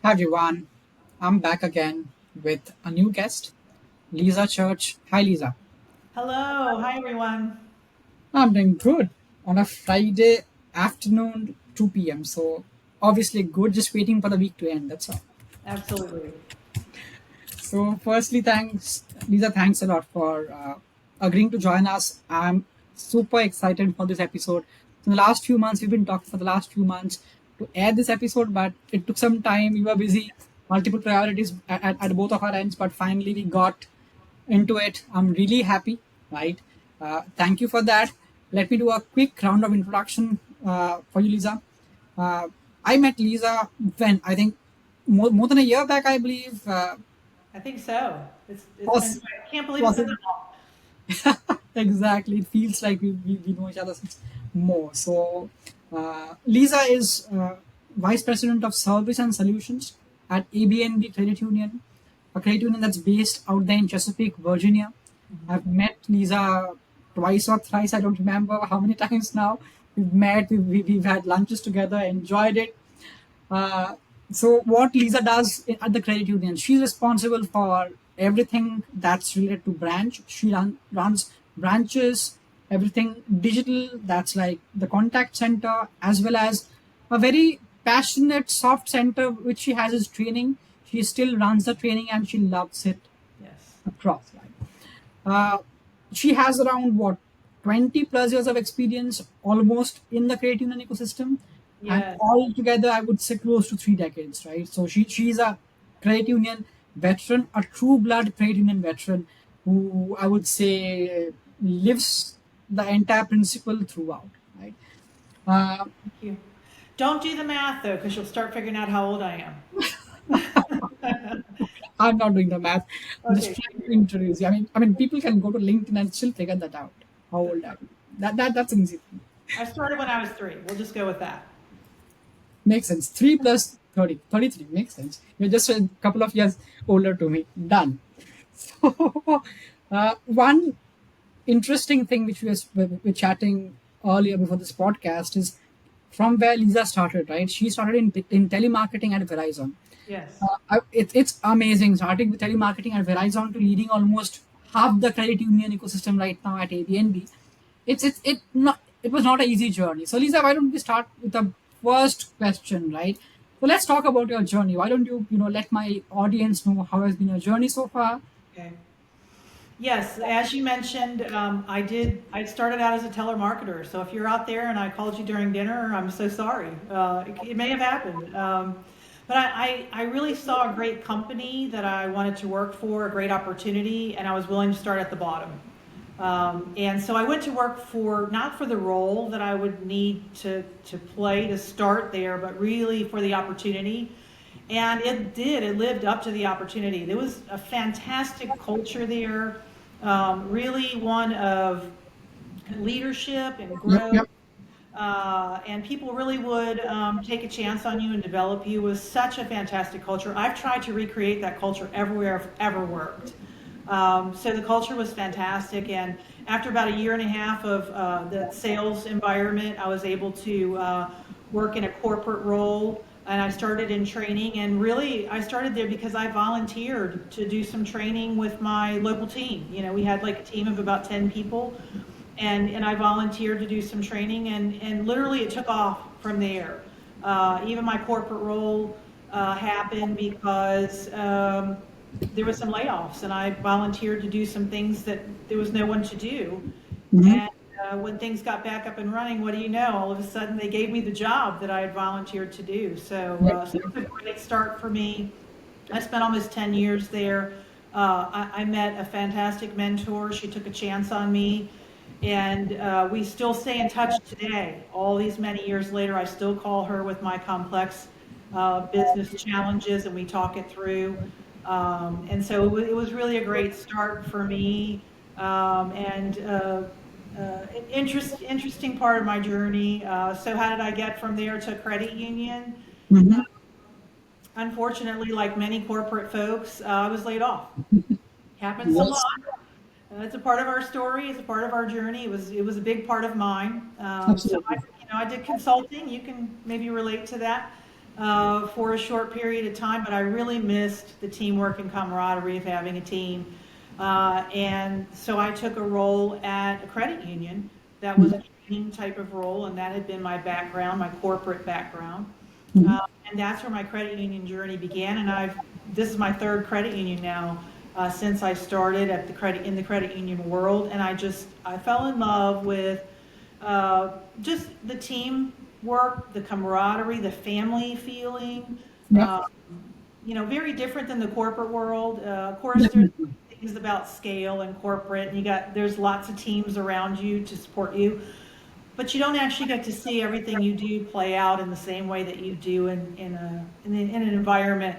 Hi everyone, I'm back again with a new guest, Lisa Church. Hi Lisa. Hello, hi everyone. I'm doing good on a Friday afternoon, 2 p.m. So obviously good, just waiting for the week to end. That's all. Absolutely. So firstly, thanks Lisa. Thanks a lot for agreeing to join us. I'm super excited for this episode. In the last few months, we've been talking for the last few months to air this episode, but it took some time. We were busy, multiple priorities at both of our ends, but finally we got into it. I'm really happy, right? Thank you for that. Let me do a quick round of introduction for you, Lisa. Uh, I met Lisa when I think more than a year back, I believe. I think so. It's been Was I can't believe it's was been it that long. exactly? It feels like we know each other since more. So, Lisa is Vice President of Service and Solutions at ABNB Credit Union, a credit union that's based out there in Chesapeake, Virginia. I've met Lisa twice or thrice. I don't remember how many times now. We've met, we've had lunches together, enjoyed it. Uh, so what Lisa does at the credit union, she's responsible for everything that's related to branch. She runs branches, everything digital. That's like the contact center, as well as a very passionate soft center, which she has is training. She still runs the training and she loves it Yes. across. Right? Uh, she has around what 20 plus years of experience almost in the credit union ecosystem, and Yes. altogether I would say close to 3 decades, right? So she's a credit union veteran, a true blood credit union veteran who I would say lives the entire principle throughout, right? Uh, Thank you. Don't do the math though, because you'll start figuring out how old I am. I'm not doing the math. I'm just Okay. trying to introduce you. I mean, people can go to LinkedIn and still figure that out. How old are you? That's an easy thing. I started when I was 3. We'll just go with that. Makes sense. 3 plus 30, 33 makes sense. You're just a couple of years older to me. Done. So, one interesting thing which we're chatting earlier before this podcast is from where Lisa started, right? She started in telemarketing at Verizon. Yes. It's amazing starting with telemarketing at Verizon to leading almost half the credit union ecosystem right now at ABNB. It was not an easy journey. So Lisa, why don't we start with the first question, right? So let's talk about your journey. Why don't you let my audience know how has been your journey so far? Okay. Yes, as you mentioned, I started out as a telemarketer. So if you're out there and I called you during dinner, I'm so sorry. It may have happened. But I really saw a great company that I wanted to work for, a great opportunity, and I was willing to start at the bottom. And so I went to work for, not for the role that I would need to play to start there, but really for the opportunity. And it lived up to the opportunity. There was a fantastic culture there, really one of leadership and Yep, growth. yep. And people really would take a chance on you and develop you. It was such a fantastic culture. I've tried to recreate that culture everywhere I've ever worked. So the culture was fantastic. And after about a year and a half of the sales environment, I was able to work in a corporate role. And I started in training. And really, I started there because I volunteered to do some training with my local team. You know, we had like a team of about 10 people. And I volunteered to do some training. And literally, it took off from there. Even my corporate role happened because there was some layoffs, and I volunteered to do some things that there was no one to do. Hmm. And when things got back up and running, what do you know? All of a sudden, they gave me the job that I had volunteered to do. Yep, So yep. it was a great start for me. I spent almost 10 years there. I met a fantastic mentor. She took a chance on me. And we still stay in touch today. All these many years later, I still call her with my complex business challenges and we talk it through. And so it was really a great start for me. And an interesting part of my journey. So how did I get from there to credit union? Hmm. Unfortunately, like many corporate folks, I was laid off. Happens a lot. Yes, It's a part of our story. It's a part of our journey. It was a big part of mine. So absolutely. I did consulting. You can maybe relate to that. for a short period of time, but I really missed the teamwork and camaraderie of having a team. And so I took a role at a credit union that was a training type of role, and that had been my background, my corporate background. Mhm. And that's where my credit union journey began. And this is my third credit union now, since I started at in the credit union world. And I fell in love with just the teamwork, the camaraderie, the family feeling. Yeah, Uh, very different than the corporate world. Of course, there's definitely. things about scale and corporate, and there's lots of teams around you to support you, but you don't actually get to see everything you do play out in the same way that you do in an environment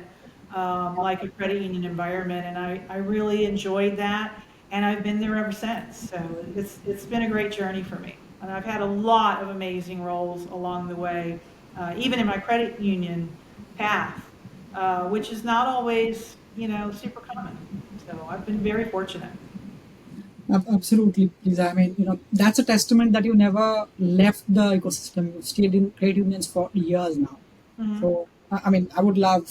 like a credit union environment. And I really enjoyed that, and I've been there ever since. So it's been a great journey for me, and I've had a lot of amazing roles along the way, even in my credit union path, which is not always super common. So I've been very fortunate. Absolutely, please. I mean, that's a testament that you never left the ecosystem. You stayed in trade unions for years now. Hmm. So, I mean, I would love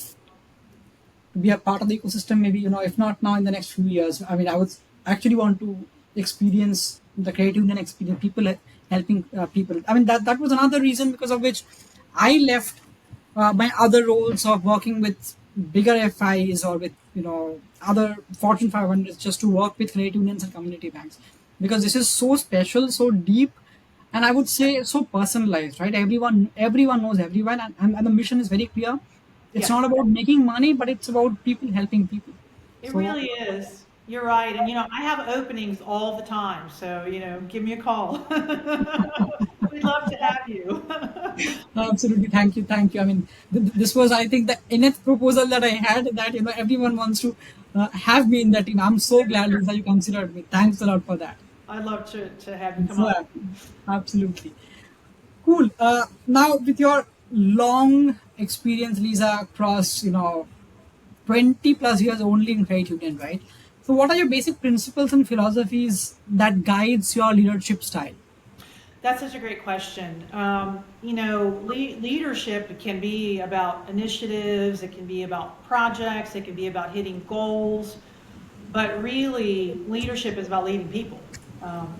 to be a part of the ecosystem. Maybe, if not now, in the next few years. I mean, I would actually want to experience the trade union experience, people helping people. I mean, that was another reason because of which I left my other roles of working with bigger FIs or with other Fortune 500s just to work with credit unions and community banks, because this is so special, so deep, and I would say so personalized, right? Everyone knows everyone, and the mission is very clear. It's Yes. not about making money, but it's about people helping people. It So really is. You're right. And I have openings all the time. So, give me a call. We'd love to have you. absolutely, thank you. I mean, this was, I think, the nth proposal that I had, that everyone wants to have me in that team. I'm so glad, Lisa, you considered me. Thanks a lot for that. I'd love to have you I'm come so on. happy. Absolutely. Cool. Now, with your long experience, Lisa, across 20 plus years only in credit union, right? So, what are your basic principles and philosophies that guides your leadership style? That's such a great question. Leadership can be about initiatives, it can be about projects, it can be about hitting goals, but really, leadership is about leading people.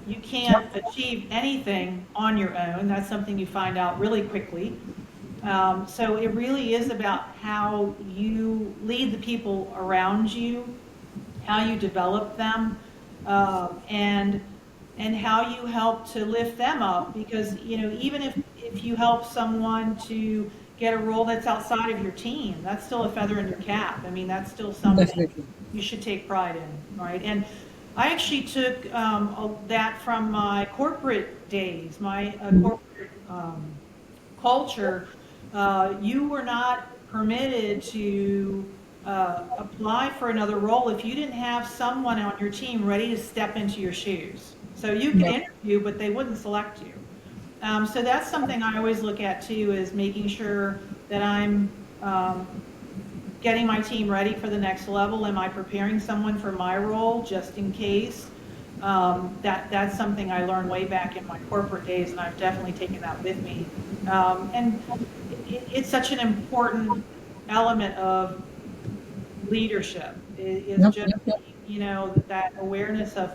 You can't Yep. achieve anything on your own. That's something you find out really quickly. So it really is about how you lead the people around you, how you develop them, and how you help to lift them up. Because even if you help someone to get a role that's outside of your team, that's still a feather in your cap. I mean, that's still something Definitely. you should take pride in, right? And I actually took that from my corporate days, my corporate culture. You were not permitted to apply for another role if you didn't have someone on your team ready to step into your shoes. So you could Yep. interview, but they wouldn't select you. So that's something I always look at too, is making sure that I'm um, getting my team ready for the next level. Am I preparing someone for my role just in case? That's something I learned way back in my corporate days, and I've definitely taken that with me. And it's such an important element of leadership, is Yep. just Yep. Yep. that awareness of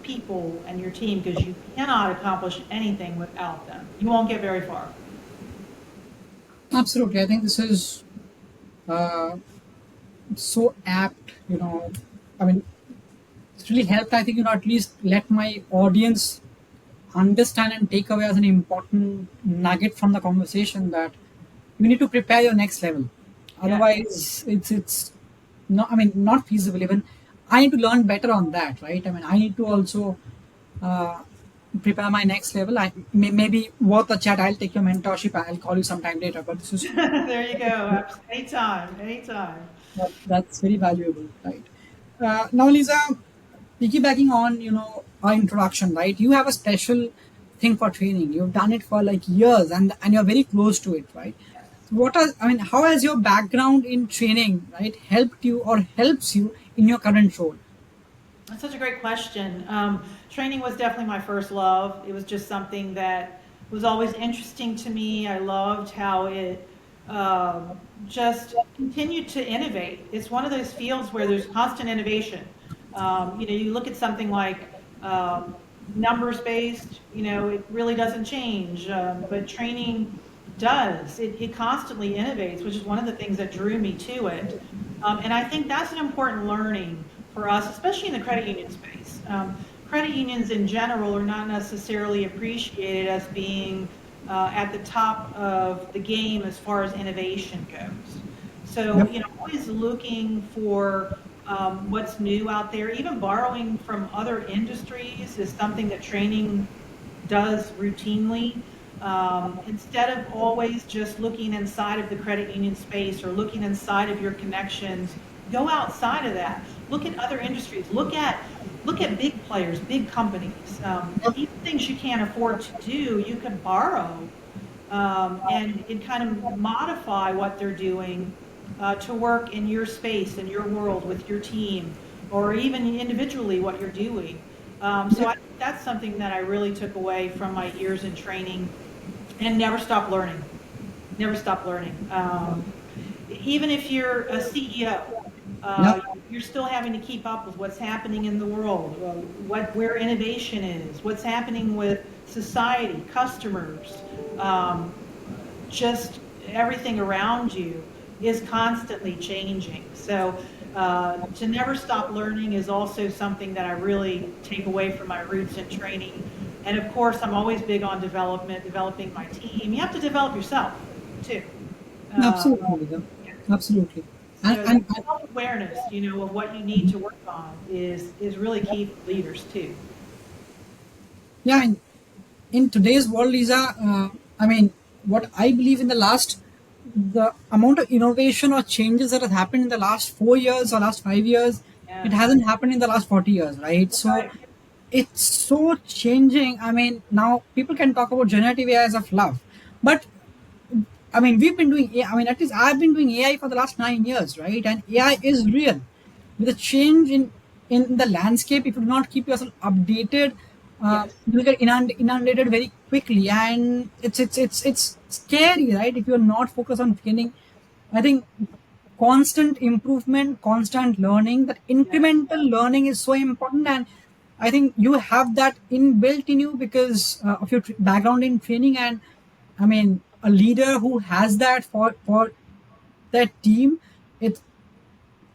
people and your team, because you cannot accomplish anything without them. You won't get very far. Absolutely. I think this is uh, so apt. I mean, it's really helped. I think, at least let my audience understand and take away as an important nugget from the conversation that you need to prepare your next level. Yeah. Otherwise, it's not. I mean, not feasible. Even I need to learn better on that, right? I mean, I need to also uh, prepare my next level. Maybe worth a chat. I'll take your mentorship. I'll call you sometime later. But this is There you go. Anytime, anytime. that's very valuable, right? Now, Lisa, piggybacking on our introduction, right? You have a special thing for training. You've done it for like years, and you're very close to it, right? Yes. What are I mean, how has your background in training, right, helped you or helps you in your current role? That's such a great question. Training was definitely my first love. It was just something that was always interesting to me. I loved how it just continue to innovate. It's one of those fields where there's constant innovation. You look at something like numbers based, it really doesn't change, but training does. It constantly innovates, which is one of the things that drew me to it. And I think that's an important learning for us, especially in the credit union space. Credit unions in general are not necessarily appreciated as being at the top of the game as far as innovation goes. So, Yep. always looking for what's new out there. Even borrowing from other industries is something that training does routinely. Instead of always just looking inside of the credit union space or looking inside of your connections, go outside of that. Look at other industries. Look at big players, big companies. Even things you can't afford to do, you can borrow and kind of modify what they're doing to work in your space, in your world, with your team, or even individually what you're doing. So that's something that I really took away from my years in training, and never stop learning. Never stop learning. Even if you're a CEO, Yep. you're still having to keep up with what's happening in the world, where innovation is, what's happening with society, customers, um, just everything around you is constantly changing. So to never stop learning is also something that I really take away from my roots in training. And of course, I'm always big on development, developing my team. You have to develop yourself too. Uh, Absolutely. Yep. Absolutely. And, so and, self-awareness, of what you need to work on is really key for leaders too. yeah, in today's world, Lisa, I mean, what I believe in the amount of innovation or changes that has happened in the last 4 years or last 5 years, it Yes, hasn't happened in the last 40 years, right? that's So right. it's so changing. I mean, now people can talk about generative AI as a fluff, but I mean, we've been doing AI. I mean, at least I've been doing AI for the last 9 years, right? And AI is real. With a change in the landscape, if you do not keep yourself updated, Yes. you will get inundated very quickly, and it's scary, right? If you're not focused on training, I think constant improvement, constant learning, that Yes. incremental learning is so important. And I think you have that inbuilt in you because of your background in training. And I mean, a leader who has that for that team, it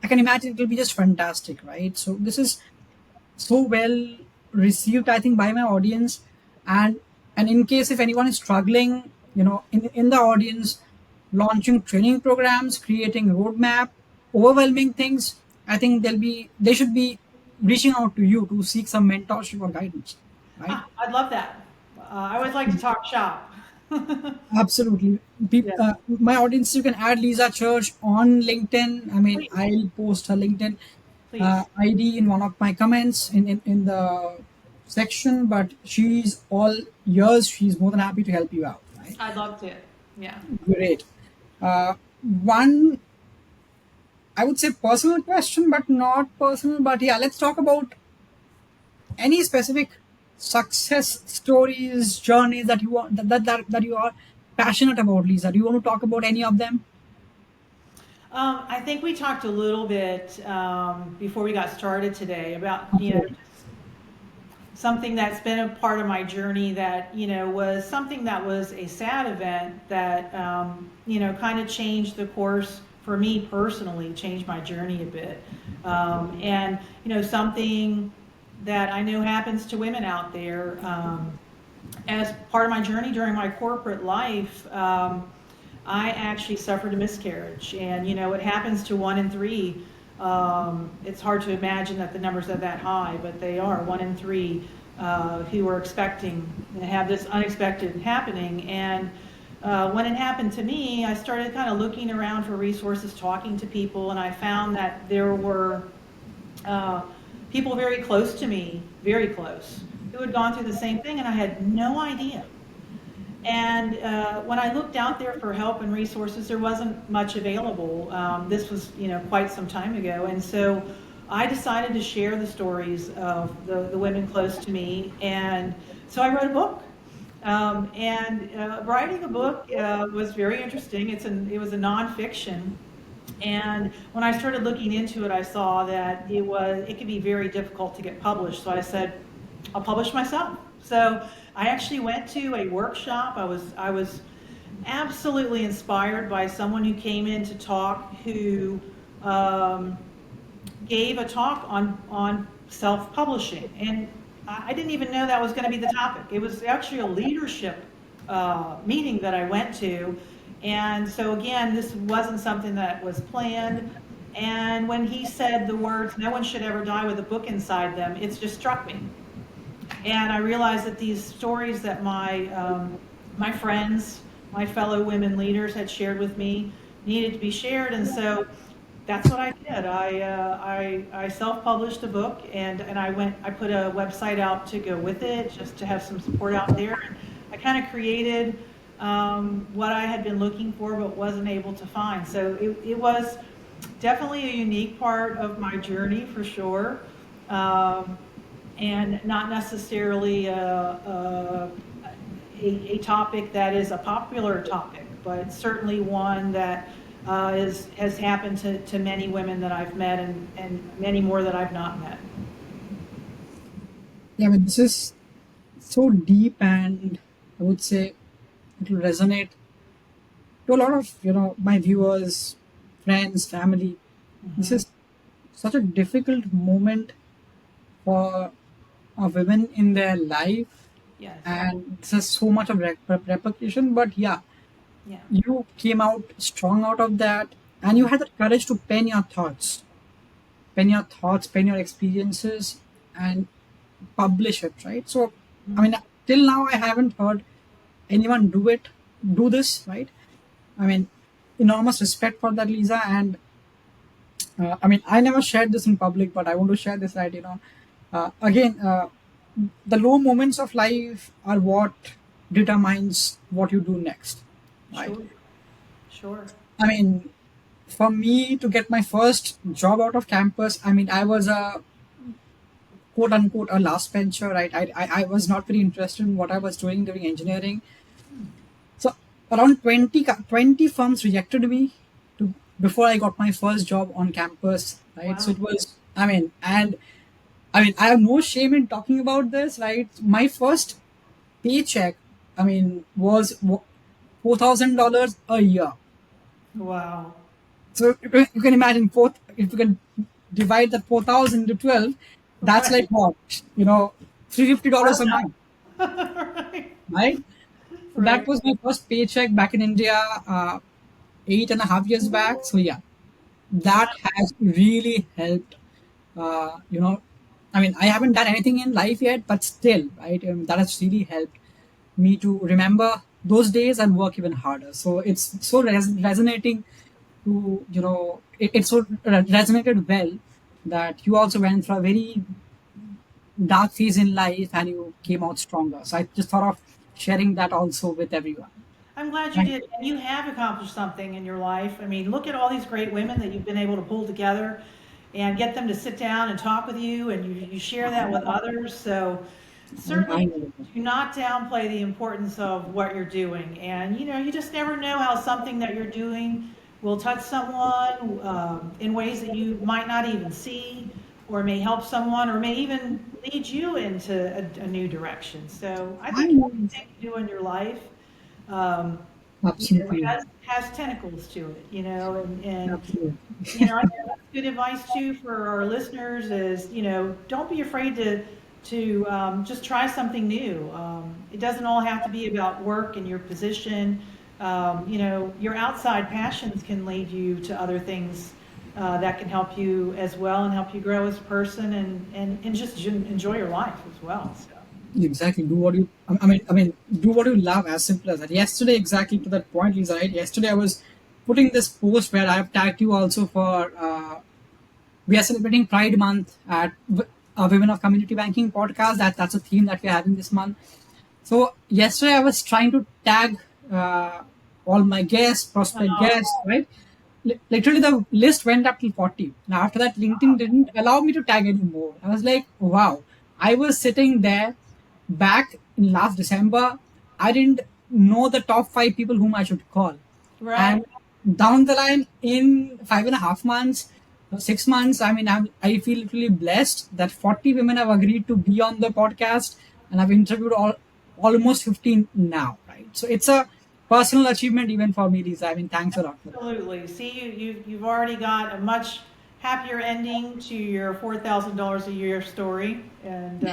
I can imagine it will be just fantastic, right? So this is so well received, I think, by my audience. And in case if anyone is struggling, in the audience, launching training programs, creating roadmap, overwhelming things, I think they should be reaching out to you to seek some mentorship or guidance, right? I'd love that. I always like to talk shop. Absolutely. Yeah, My audience, you can add Lisa Church on LinkedIn. I mean, please, I'll post her LinkedIn please. ID in one of my comments in the section, but she's all yours. She's more than happy to help you out, right? I'd love to. Yeah. Great. One, I would say personal question, but not personal. But yeah, let's talk about any specific success stories, journeys that you want that you are passionate about, Lisa. Do you want to talk about any of them? I think we talked a little bit before we got started today about, Absolutely. something that's been a part of my journey that, was something that was a sad event that, kind of changed the course for me personally, changed my journey a bit. And, something that I know happens to women out there. As part of my journey during my corporate life, I actually suffered a miscarriage, and it happens to 1 in 3. It's hard to imagine that the numbers are that high, but they are 1 in 3 who are expecting to have this unexpected happening. And when it happened to me, I started kind of looking around for resources, talking to people, and I found that there were uh, people very close to me, very close, who had gone through the same thing, and I had no idea. And when I looked out there for help and resources, there wasn't much available. This was, quite some time ago. And so I decided to share the stories of the women close to me. And so I wrote a book. And writing a book was very interesting. It was a nonfiction, and when I started looking into it, I saw that it could be very difficult to get published. So I said, I'll publish myself. So I actually went to a workshop. I was absolutely inspired by someone who came in to talk, who um, gave a talk on self-publishing, and I didn't even know that was going to be the topic. It was actually a leadership meeting that I went to, and so again, this wasn't something that was planned. And when he said the words, "No one should ever die with a book inside them," it's just struck me. And I realized that these stories that my friends, my fellow women leaders had shared with me needed to be shared. And so that's what I did. I self-published a book, and I put a website out to go with it, just to have some support out there. And I kind of created what I had been looking for but wasn't able to find. So it was definitely a unique part of my journey, for sure. Um, and not necessarily a topic that is a popular topic, but certainly one that has happened to many women that I've met, and many more that I've not met. Yeah, but this is so deep, and I would say it will resonate to a lot of my viewers, friends, family. This Hmm. is such a difficult moment for women in their life, Yes. and this has so much of repercussion. But yeah, Yeah. you came out strong out of that, and you had the courage to pen your experiences, and publish it, right? So, I mean, Mhm. till now I haven't heard anyone do this, right? I mean, enormous respect for that, Lisa. And I mean, I never shared this in public, but I want to share this, right? Again, the low moments of life are what determines what you do next, right? Sure. Sure. I mean, for me to get my first job out of campus, I mean, I was a quote unquote a last bencher, right? I was not very interested in what I was doing during engineering. So around 20 firms rejected me to before I got my first job on campus, right? So Wow. it was, I mean, I have no shame in talking about this, right? My first paycheck, I mean, was $4,000 a year. Wow. So you can imagine if you can divide that 4,000 into 12, that's like Right. what, Part $350 a month, time. Right. right? So that Right. was my first paycheck back in India, 8.5 years back. So yeah, that has really helped. I mean, I haven't done anything in life yet, but still, right? That has really helped me to remember those days and work even harder. So it's so resonating to it so resonated well that you also went through a very dark phase in life and you came out stronger. So I just thought of sharing that also with everyone. I'm glad you Thank did. And you have accomplished something in your life. I mean, look at all these great women that you've been able to pull together and get them to sit down and talk with you, and you share that with others. So I certainly know. do not downplay the importance of what you're doing. And you just never know how something that you're doing will touch someone in ways that you might not even see, or may help someone, or may even lead you into a new direction. So I I think know. everything you do in your life um, Absolutely. has tentacles to it, and Absolutely. I think that's good advice too for our listeners is, don't be afraid to just try something new. It doesn't all have to be about work and your position. Your outside passions can lead you to other things that can help you as well, and help you grow as a person, and just enjoy your life as well. So. Exactly. Do what you. I mean, do what you love. As simple as that. Yesterday, exactly to that point, Lisa. Right. Yesterday, I was putting this post where I have tagged you also for. We are celebrating Pride Month at Women of Community Banking podcast. That's a theme that we're having this month. So yesterday, I was trying to tag uh, all my guests, prospect guests, Oh, right? Literally, the list went up to 40. Now, after that, LinkedIn didn't allow me to tag anymore. I was like, wow. I was sitting there back in last December. I didn't know the top five people whom I should call. Right. And down the line, in 5.5 months, 6 months, I feel literally blessed that 40 women have agreed to be on the podcast, and I've interviewed almost 15 now, right? So it's a personal achievement even for me, Lisa. I mean, thanks a lot for that. Absolutely. See, you've already got a much happier ending to your $4,000 a year story. And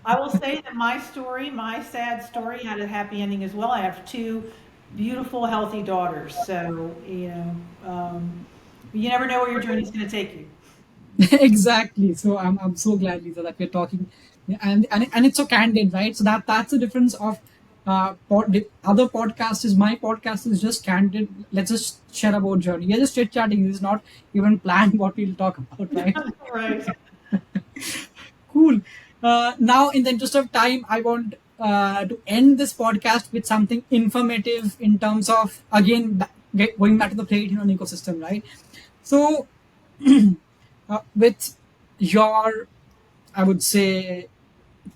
I will say that my story, my sad story, had a happy ending as well. I have two beautiful, healthy daughters. So, you never know where your journey's going to take you. Exactly. So I'm so glad, Lisa, that we're talking, and it's so candid, right? So that's the difference of the other podcast is my podcast is just candid. Let's just share about journey. We're just chit chatting. This is not even planned what we'll talk about, right? Right. Cool. Now, in the interest of time, I want to end this podcast with something informative in terms of again going back to the plate ecosystem, right? So, with your, I would say,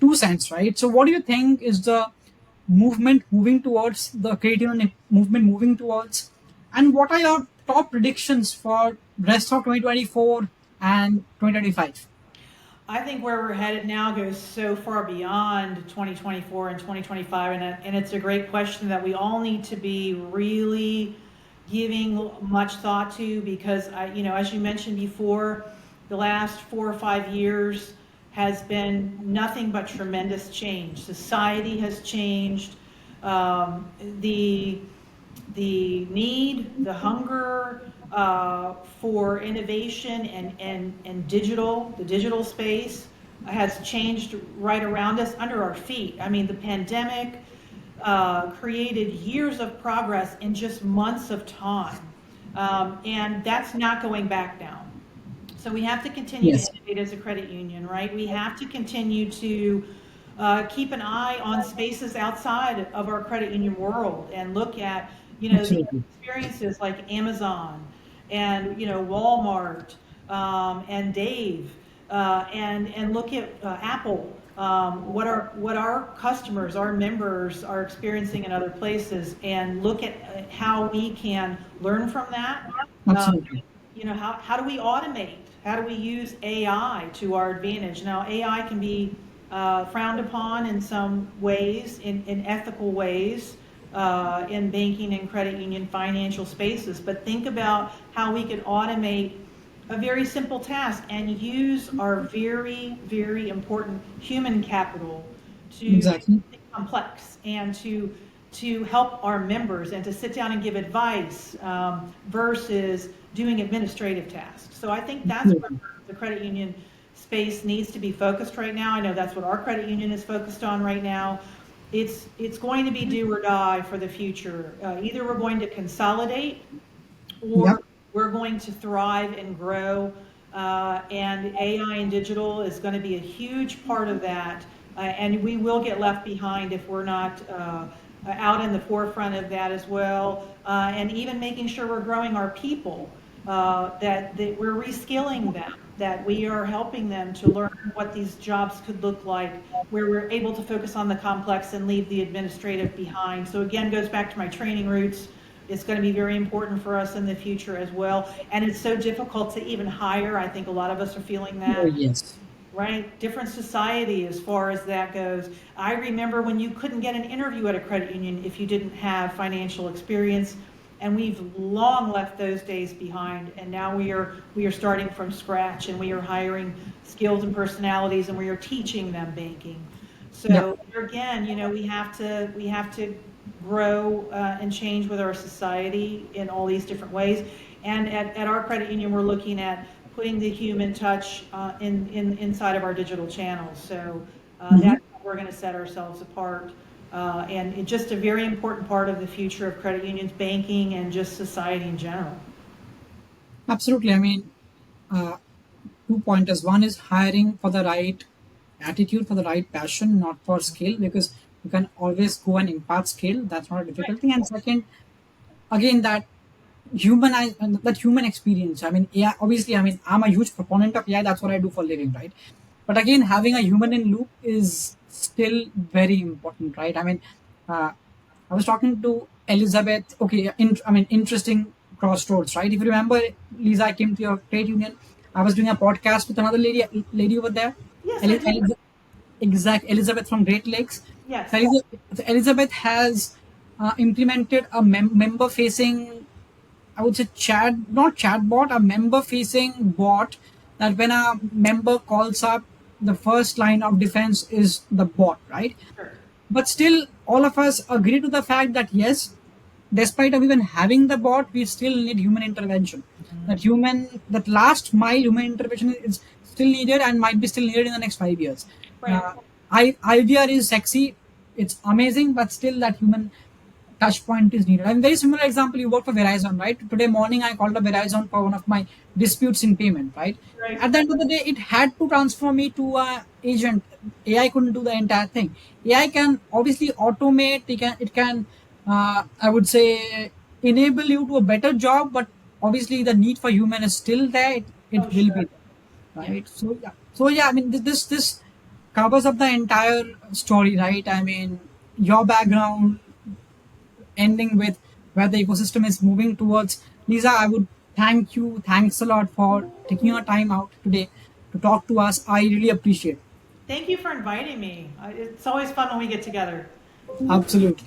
2 cents, right? So, what do you think is the movement moving towards the credit union movement moving towards, and what are your top predictions for rest of 2024 and 2025? I think where we're headed now goes so far beyond 2024 and 2025, and it's a great question that we all need to be really giving much thought to because as you mentioned before, the last 4 or 5 years has been nothing but tremendous change. Society has changed. Um, the the need, the hunger for innovation and the digital space has changed right around us under our feet. I mean, the pandemic created years of progress in just months of time. And that's not going back now. So we have to continue to Yes, innovate as a credit union, right? We have to continue to keep an eye on spaces outside of our credit union world and look at, the absolutely. experiences like Amazon and, Walmart and Dave and look at Apple, what our customers, our members are experiencing in other places and look at how we can learn from that. Uh, Absolutely. how do we automate? How do we use AI to our advantage? Now, AI can be frowned upon in some ways, in ethical ways, in banking and credit union financial spaces. But think about how we could automate a very simple task and use our very, very important human capital to make Exactly. something complex and to help our members and to sit down and give advice versus doing administrative tasks. So I think that's where Absolutely. the credit union space needs to be focused right now. I know that's what our credit union is focused on right now. It's going to be do or die for the future. Either we're going to consolidate Yep. or we're going to thrive and grow. And AI and digital is going to be a huge part of that. And we will get left behind if we're not out in the forefront of that as well. And even making sure we're growing our people, that we're reskilling them, that we are helping them to learn what these jobs could look like, where we're able to focus on the complex and leave the administrative behind. So again, goes back to my training roots. It's going to be very important for us in the future as well. And it's so difficult to even hire. I think a lot of us are feeling Oh, that, yes. right? Different society as far as that goes. I remember when you couldn't get an interview at a credit union if you didn't have financial experience. And we've long left those days behind. And now we are starting from scratch and we are hiring skills and personalities and we are teaching them banking. Yep. So here again, we have to grow and change with our society in all these different ways. And at our credit union, we're looking at putting the human touch inside of our digital channels. So Mhm. that's how we're going to set ourselves apart. And it's just a very important part of the future of credit unions, banking, and just society in general. Absolutely. I mean, uh, 2 pointers. One is hiring for the right attitude, for the right passion, not for skill, because you can always go and impart skill. That's not a difficult thing. And second, again, that human experience. I mean, AI, obviously, I mean, I'm a huge proponent of AI. That's what I do for a living, right? But again, having a human in loop is still very important, right? I mean, uh, I was talking to Elizabeth. Okay, interesting crossroads, right? If you remember, Lisa, I came to your trade union. I was doing a podcast with another lady over there. Yes, I do. Elizabeth from Great Lakes. So Yes, Elizabeth has implemented a member-facing, I would say not chatbot, a member-facing bot that when a member calls up, the first line of defense is the bot, right? sure. But still, all of us agree to the fact that yes, despite of even having the bot, we still need human intervention. That last mile human intervention is still needed and might be still needed in the next 5 years. Right. Uh, IVR is sexy, it's amazing, but still that human touch point is needed. And very similar example, you work for Verizon, right? Today morning, I called up Verizon for one of my disputes in payment, right? Right. At the end of the day, it had to transfer me to a agent. AI couldn't do the entire thing. AI can obviously automate. I would say, enable you to a better job, but obviously the need for human is still there. It Oh, will be sure. there, Yeah. right? So yeah. I mean, this covers up the entire story, right? I mean, your background ending with where the ecosystem is moving towards. Lisa, I would thank you. Thanks a lot for taking your time out today to talk to us. I really appreciate it. Thank you for inviting me. It's always fun when we get together. Absolutely.